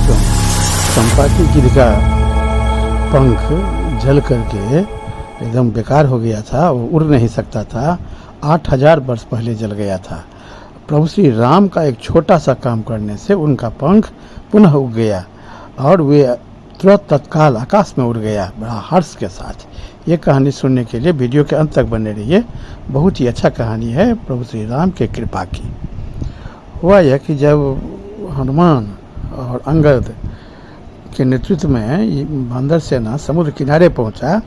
दोस्तों, संपाति गिद्ध का पंख जल करके एकदम बेकार हो गया था, वो उड़ नहीं सकता था। 8000 वर्ष पहले जल गया था। प्रभु श्री राम का एक छोटा सा काम करने से उनका पंख पुनः उग गया और वे तुरंत तत्काल आकाश में उड़ गया बड़ा हर्ष के साथ। ये कहानी सुनने के लिए वीडियो के अंत तक बने रहिए। बहुत ही अच्छा कहानी है प्रभु श्री राम के कृपा की। हुआ यह कि जब हनुमान और अंगद के नेतृत्व में बंदर सेना समुद्र किनारे पहुंचा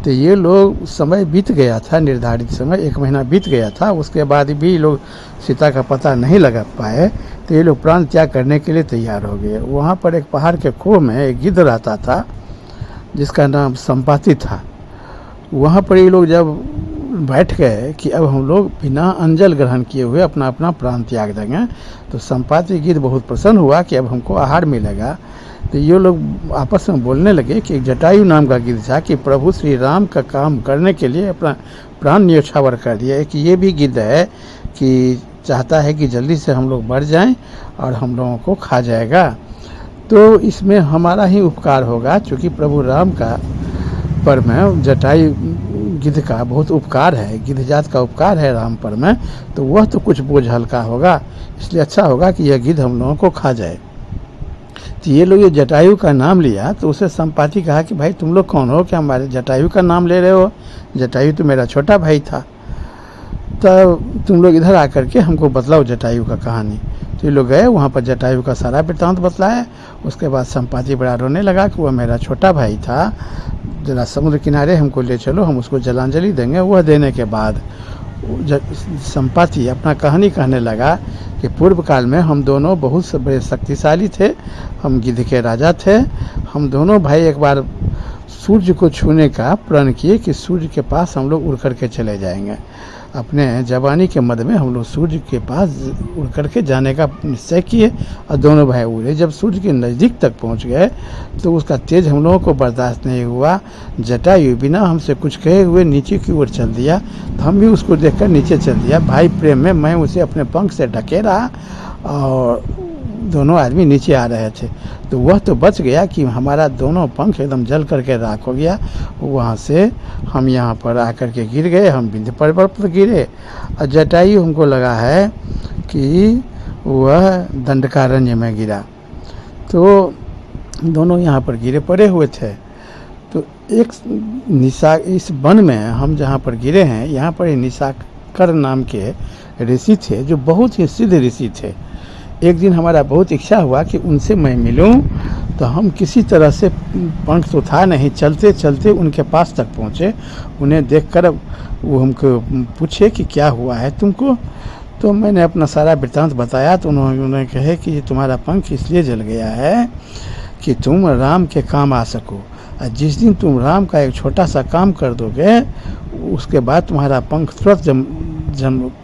तो ये लोग समय बीत गया था, निर्धारित समय 1 महीना बीत गया था। उसके बाद भी लोग सीता का पता नहीं लगा पाए तो ये लोग प्राण त्याग करने के लिए तैयार हो गए। वहाँ पर एक पहाड़ के खोह में एक गिद्ध रहता था जिसका नाम संपाति था। वहाँ पर ये लोग जब बैठ गए कि अब हम लोग बिना अंजल ग्रहण किए हुए अपना अपना प्राण त्याग देंगे, तो संपाति गिद्ध बहुत प्रसन्न हुआ कि अब हमको आहार मिलेगा। तो ये लोग आपस में बोलने लगे कि एक जटायु नाम का गिद्ध था कि प्रभु श्री राम का काम करने के लिए अपना प्राण न्यौछावर कर दिया। कि ये भी गिद्ध है कि चाहता है कि जल्दी से हम लोग मर जाएं और हम लोगों को खा जाएगा, तो इसमें हमारा ही उपकार होगा। क्योंकि प्रभु राम का पर में जटायु गिद्ध का बहुत उपकार है, गिद्ध जात का उपकार है राम पर में, तो वह तो कुछ बोझ हल्का होगा। इसलिए अच्छा होगा कि यह गिद्ध हम लोगों को खा जाए। तो ये लोग ये जटायु का नाम लिया तो उसे संपाति कहा कि भाई तुम लोग कौन हो कि हमारे जटायु का नाम ले रहे हो? जटायु तो मेरा छोटा भाई था, तब तुम लोग इधर आकर के हमको बतलाओ जटायु का कहानी। तो ये लोग गए, वहाँ पर जटायु का सारा वृत्तांत बतलाया। उसके बाद संपाति बड़ा रोने लगा कि वह मेरा छोटा भाई था, जरा समुद्र किनारे हमको ले चलो, हम उसको जलांजलि देंगे। वह देने के बाद संपाति अपना कहानी कहने लगा कि पूर्व काल में हम दोनों बहुत बड़े शक्तिशाली थे, हम गिद्ध के राजा थे। हम दोनों भाई एक बार सूर्य को छूने का प्रण किए कि सूर्य के पास हम लोग उड़ करके चले जाएंगे। अपने जवानी के मद में हम लोग सूर्य के पास उड़ करके जाने का निश्चय किए और दोनों भाई उड़े। जब सूर्य के नज़दीक तक पहुंच गए तो उसका तेज हम लोगों को बर्दाश्त नहीं हुआ। जटायु बिना हमसे कुछ कहे हुए नीचे की ओर चल दिया, तो हम भी उसको देखकर नीचे चल दिया। भाई प्रेम में मैं उसे अपने पंख से ढकेला और दोनों आदमी नीचे आ रहे थे। तो वह तो बच गया कि हमारा दोनों पंख एकदम जल करके राख हो गया। वहाँ से हम यहाँ पर आकर के गिर गए, हम विंध्य पर्वत पर गिरे और जटायु हमको लगा है कि वह दंडकारण्य में गिरा। तो दोनों यहाँ पर गिरे पड़े हुए थे। तो एक इस वन में हम जहाँ पर गिरे हैं, यहाँ पर निशाकर नाम के ऋषि थे जो बहुत ही सिद्ध ऋषि थे। एक दिन हमारा बहुत इच्छा हुआ कि उनसे मैं मिलूं, तो हम किसी तरह से पंख तो था नहीं, चलते चलते उनके पास तक पहुँचे। उन्हें देखकर वो हमको पूछे कि क्या हुआ है तुमको? तो मैंने अपना सारा वृत्तांत बताया। तो उन्होंने कहे कि तुम्हारा पंख इसलिए जल गया है कि तुम राम के काम आ सको, और जिस दिन तुम राम का एक छोटा सा काम कर दोगे उसके बाद तुम्हारा पंख तुरंत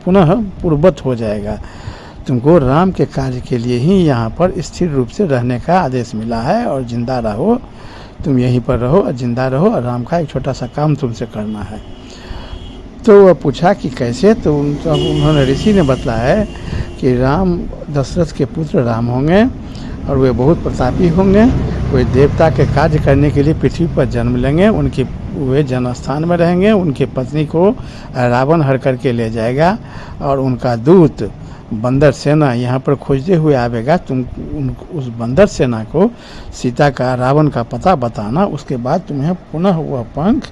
पुनः पूर्ववत हो जाएगा। तुमको राम के कार्य के लिए ही यहाँ पर स्थिर रूप से रहने का आदेश मिला है और जिंदा रहो, तुम यहीं पर रहो और जिंदा रहो और राम का एक छोटा सा काम तुमसे करना है। तो वह पूछा कि कैसे? तो उन्होंने ऋषि ने बतलाया है कि राम दशरथ के पुत्र राम होंगे और वे बहुत प्रतापी होंगे। वे देवता के कार्य करने के लिए पृथ्वी पर जन्म लेंगे, उनकी वे जन्म स्थान में रहेंगे। उनकी पत्नी को रावण हर करके ले जाएगा और उनका दूत बंदर सेना यहाँ पर खोजते हुए आवेगा। तुम उस बंदर सेना को सीता का रावण का पता बताना, उसके बाद तुम्हें पुनः वह पंख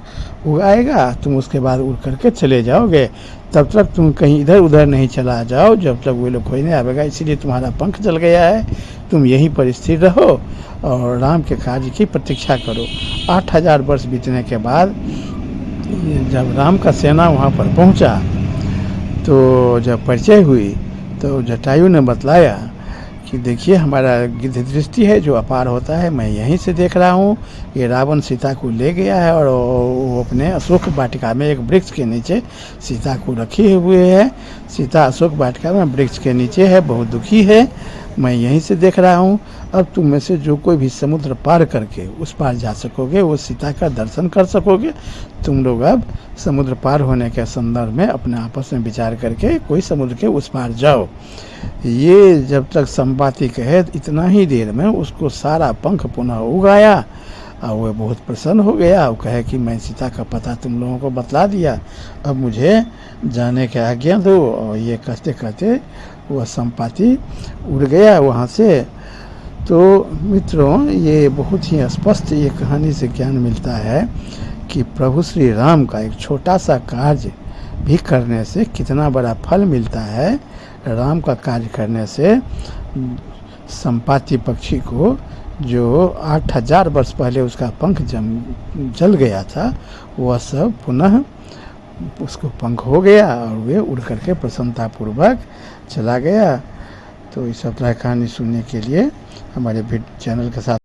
उगाएगा। तुम उसके बाद उड़ करके चले जाओगे। तब तक तुम कहीं इधर उधर नहीं चला जाओ जब तक वे लोग खोजने आवेगा। इसीलिए तुम्हारा पंख जल गया है, तुम यहीं पर स्थिर रहो और राम के कार्य की प्रतीक्षा करो। 8000 वर्ष बीतने के बाद जब राम का सेना वहाँ पर पहुँचा तो जब परिचय हुई तो जटायु ने बतलाया कि देखिए हमारा गिद्ध दृष्टि है जो अपार होता है, मैं यहीं से देख रहा हूँ। ये रावण सीता को ले गया है और वो अपने अशोक वाटिका में एक वृक्ष के नीचे सीता को रखे हुए है। सीता अशोक वाटिका में वृक्ष के नीचे है, बहुत दुखी है। मैं यहीं से देख रहा हूँ। अब तुम में से जो कोई भी समुद्र पार करके उस पार जा सकोगे, वो सीता का दर्शन कर सकोगे। तुम लोग अब समुद्र पार होने के संदर्भ में अपने आपस में विचार करके कोई समुद्र के उस पार जाओ। ये जब तक संपाति कहे इतना ही देर में उसको सारा पंख पुनः उगाया और वह बहुत प्रसन्न हो गया। वो कहे कि मैं सीता का पता तुम लोगों को बतला दिया, अब मुझे जाने की आज्ञा दो। और ये कहते कहते वह संपाति उड़ गया वहाँ से। तो मित्रों, ये बहुत ही स्पष्ट ये कहानी से ज्ञान मिलता है कि प्रभु श्री राम का एक छोटा सा कार्य भी करने से कितना बड़ा फल मिलता है। राम का कार्य करने से संपाति पक्षी को जो 8000 वर्ष पहले उसका पंख जल गया था, वह सब पुनः उसको पंख हो गया और वे उड़ करके प्रसन्नतापूर्वक चला गया। तो इस तरह कहानी सुनने के लिए हमारे चैनल के साथ